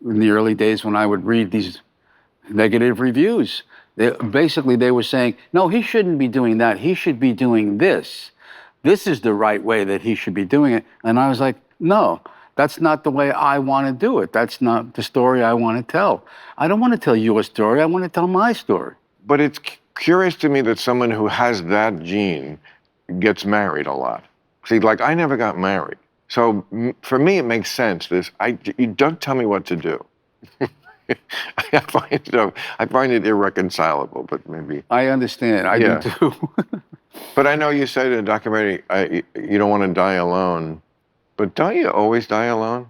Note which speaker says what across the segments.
Speaker 1: in the early days when I would read these negative reviews. Basically, they were saying, no, he shouldn't be doing that. He should be doing this. This is the right way that he should be doing it. And I was like, no, that's not the way I want to do it. That's not the story I want to tell. I don't want to tell your story. I want to tell my story.
Speaker 2: But it's curious to me that someone who has that gene gets married a lot. See, like, I never got married. So for me, it makes sense. You don't tell me what to do. I find it irreconcilable, but maybe.
Speaker 1: I understand. I do too.
Speaker 2: But I know you said in a documentary, you don't want to die alone. But don't you always die alone?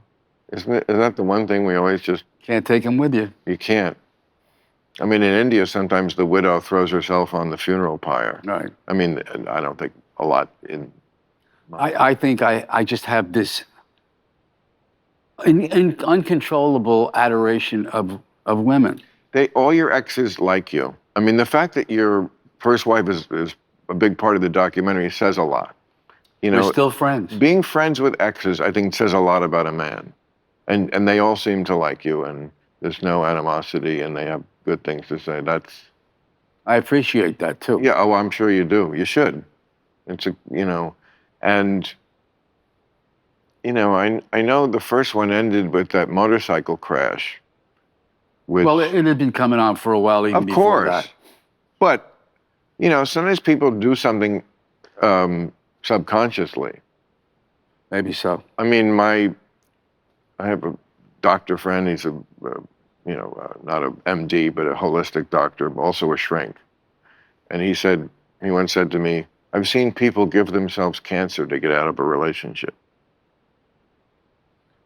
Speaker 2: Is that the one thing we always just...
Speaker 1: Can't take him with you.
Speaker 2: You can't. I mean, in India, sometimes the widow throws herself on the funeral pyre.
Speaker 1: Right.
Speaker 2: I mean, I don't think a lot in...
Speaker 1: I think I just have this uncontrollable adoration of women.
Speaker 2: All your exes like you. I mean, the fact that your first wife is a big part of the documentary says a lot. You know,
Speaker 1: we're still friends.
Speaker 2: Being friends with exes, I think, says a lot about a man. And they all seem to like you, and there's no animosity, and they have good things to say.
Speaker 1: I appreciate that, too.
Speaker 2: Yeah, oh, I'm sure you do. You should. It's and, I know the first one ended with that motorcycle crash.
Speaker 1: Well, it had been coming on for a while even before that.
Speaker 2: But, sometimes people do something subconsciously.
Speaker 1: Maybe so.
Speaker 2: I mean, I have a doctor friend. He's not an MD, but a holistic doctor, also a shrink. And he once said to me, I've seen people give themselves cancer to get out of a relationship.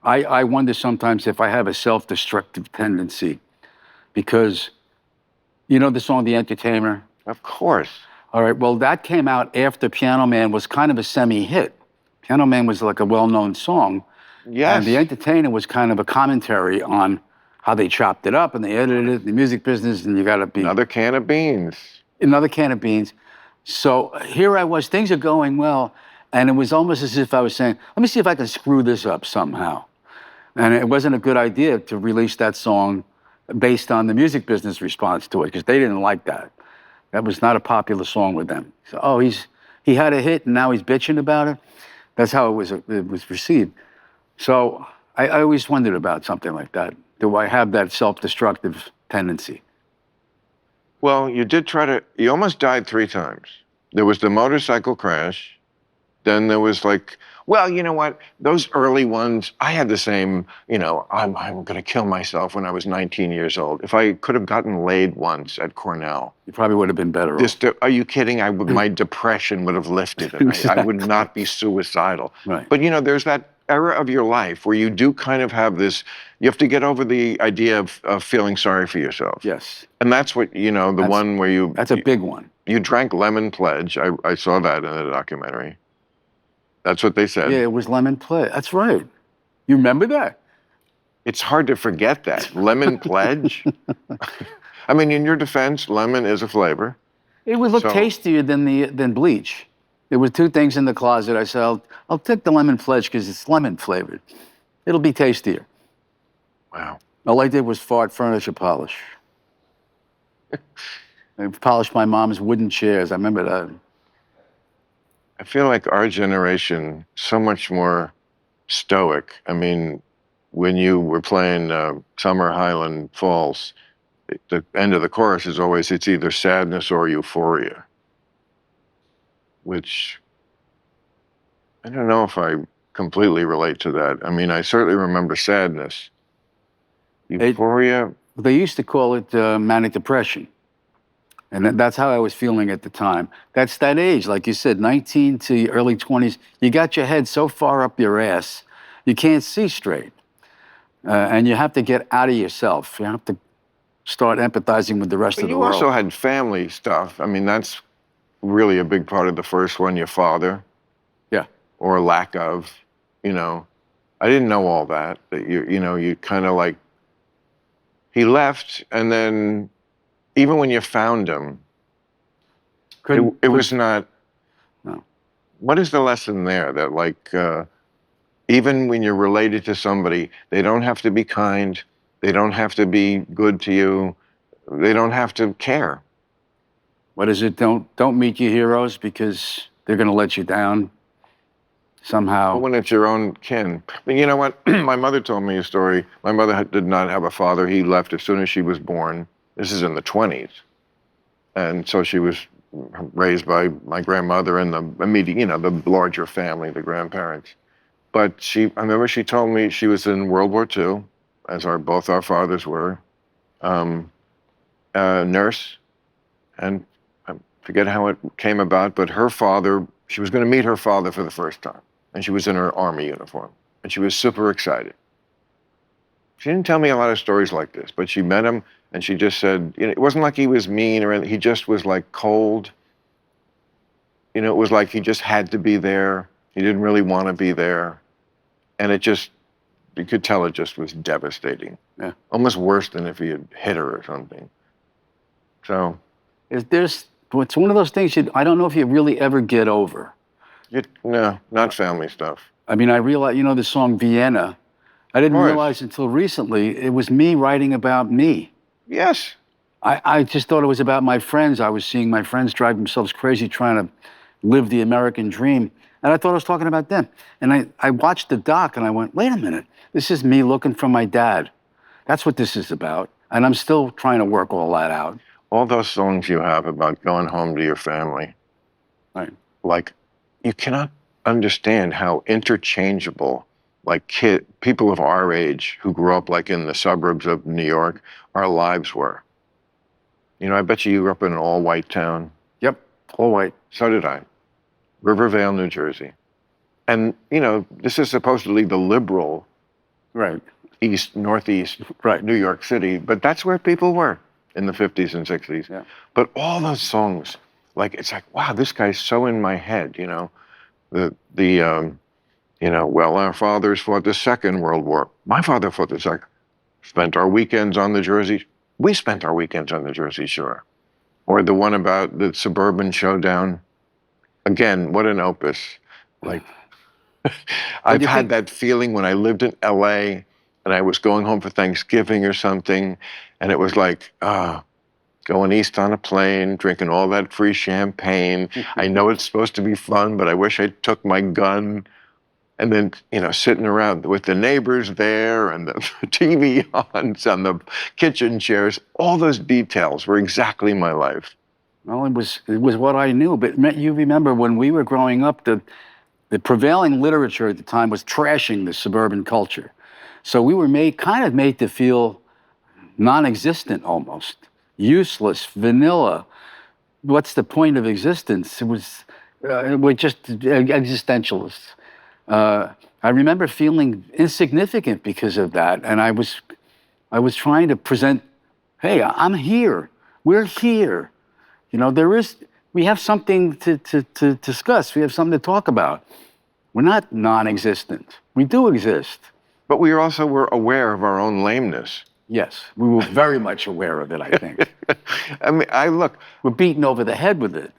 Speaker 1: I wonder sometimes if I have a self-destructive tendency because, the song The Entertainer?
Speaker 2: Of course.
Speaker 1: All right, well, that came out after Piano Man was kind of a semi-hit. Piano Man was like a well-known song.
Speaker 2: Yes.
Speaker 1: And The Entertainer was kind of a commentary on how they chopped it up and they edited it in the music business, and you got to be...
Speaker 2: Another can of beans.
Speaker 1: Another can of beans. So here I was, things are going well, and it was almost as if I was saying, let me see if I can screw this up somehow. And it wasn't a good idea to release that song based on the music business response to it, because they didn't like that. That was not a popular song with them. So, he had a hit and now he's bitching about it. That's how it was received. So I always wondered about something like that. Do I have that self-destructive tendency?
Speaker 2: Well, you almost died 3 times. There was the motorcycle crash. Then there was well, you know what? Those early ones, I had the same, I'm going to kill myself when I was 19 years old. If I could have gotten laid once at Cornell.
Speaker 1: You probably would have been better off.
Speaker 2: Are you kidding? My depression would have lifted and
Speaker 1: Exactly.
Speaker 2: I would not be suicidal.
Speaker 1: Right.
Speaker 2: But, there's that era of your life where you do kind of have this, you have to get over the idea of feeling sorry for yourself.
Speaker 1: Yes.
Speaker 2: And that's what, one where you...
Speaker 1: That's a big one.
Speaker 2: You drank lemon pledge. I saw that in the documentary. That's what they said.
Speaker 1: Yeah, it was lemon pledge. That's right. You remember that?
Speaker 2: It's hard to forget that. Lemon pledge? I mean, in your defense, lemon is a flavor.
Speaker 1: It would look tastier than bleach. There were 2 things in the closet. I said, I'll take the lemon pledge because it's lemon flavored. It'll be tastier.
Speaker 2: Wow.
Speaker 1: All I did was fart furniture polish. I polished my mom's wooden chairs. I remember that.
Speaker 2: I feel like our generation, so much more stoic. I mean, when you were playing Summer Highland Falls, the end of the chorus is always, it's either sadness or euphoria. Which, I don't know if I completely relate to that. I mean, I certainly remember sadness. Euphoria?
Speaker 1: They used to call it manic depression. And that's how I was feeling at the time. That's that age, like you said, 19 to early 20s. You got your head so far up your ass, you can't see straight. And you have to get out of yourself. You have to start empathizing with the rest of the world.
Speaker 2: You also had family stuff. I mean, that's really a big part of the first one, your father.
Speaker 1: Yeah.
Speaker 2: Or lack of, I didn't know all that. That you kind of he left, and then even when you found him, it was not.
Speaker 1: No.
Speaker 2: What is the lesson there? That even when you're related to somebody, they don't have to be kind. They don't have to be good to you. They don't have to care.
Speaker 1: What is it? Don't meet your heroes because they're going to let you down somehow.
Speaker 2: But when it's your own kin. You know what? My mother told me a story. My mother did not have a father. He left as soon as she was born. This is in the 20s. And so she was raised by my grandmother and the immediate, the larger family, the grandparents. But I remember she told me she was in World War II, as both our fathers were, a nurse, and I forget how it came about, but her father, she was going to meet her father for the first time, and she was in her army uniform, and she was super excited. She didn't tell me a lot of stories like this, but she met him, and she just said, it wasn't like he was mean or anything. He just was like cold. It was like he just had to be there. He didn't really want to be there. And you could tell it just was devastating.
Speaker 1: Yeah.
Speaker 2: Almost worse than if he had hit her or something. So.
Speaker 1: It's one of those things I don't know if you really ever get over.
Speaker 2: No, not family stuff.
Speaker 1: I mean, I realize, the song Vienna. I didn't realize until recently it was me writing about me.
Speaker 2: Yes.
Speaker 1: I just thought it was about my friends. I was seeing my friends drive themselves crazy trying to live the American dream. And I thought I was talking about them. And I watched the doc and I went, wait a minute, this is me looking for my dad. That's what this is about. And I'm still trying to work all that out.
Speaker 2: All those songs you have about going home to your family.
Speaker 1: Right.
Speaker 2: Like, you cannot understand how interchangeable, like people of our age who grew up like in the suburbs of New York, our lives were. I bet you grew up in an all-white town.
Speaker 1: Yep, all white.
Speaker 2: So did I. Rivervale, New Jersey. And, this is supposedly the liberal
Speaker 1: right,
Speaker 2: northeast,
Speaker 1: right,
Speaker 2: New York City, but that's where people were in the 50s and 60s.
Speaker 1: Yeah.
Speaker 2: But all those songs, it's like, wow, this guy's so in my head, well, our fathers fought the Second World War. My father fought the Second. We spent our weekends on the Jersey Shore. Or the one about the Suburban showdown. Again, what an opus. I've had that feeling when I lived in LA and I was going home for Thanksgiving or something, and it was like, going east on a plane, drinking all that free champagne. I know it's supposed to be fun, but I wish I took my gun. And then, sitting around with the neighbors there and the TV on the kitchen chairs, all those details were exactly my life.
Speaker 1: Well, it was what I knew. But you remember when we were growing up, the prevailing literature at the time was trashing the suburban culture. So we were kind of made to feel non-existent almost, useless, vanilla. What's the point of existence? We're just existentialists. I remember feeling insignificant because of that, and I was trying to present, hey, I'm here. We're here. We have something to discuss. We have something to talk about. We're not non-existent. We do exist.
Speaker 2: But we also were aware of our own lameness.
Speaker 1: Yes, we were very much aware of it, I think.
Speaker 2: I mean,
Speaker 1: We're beaten over the head with it.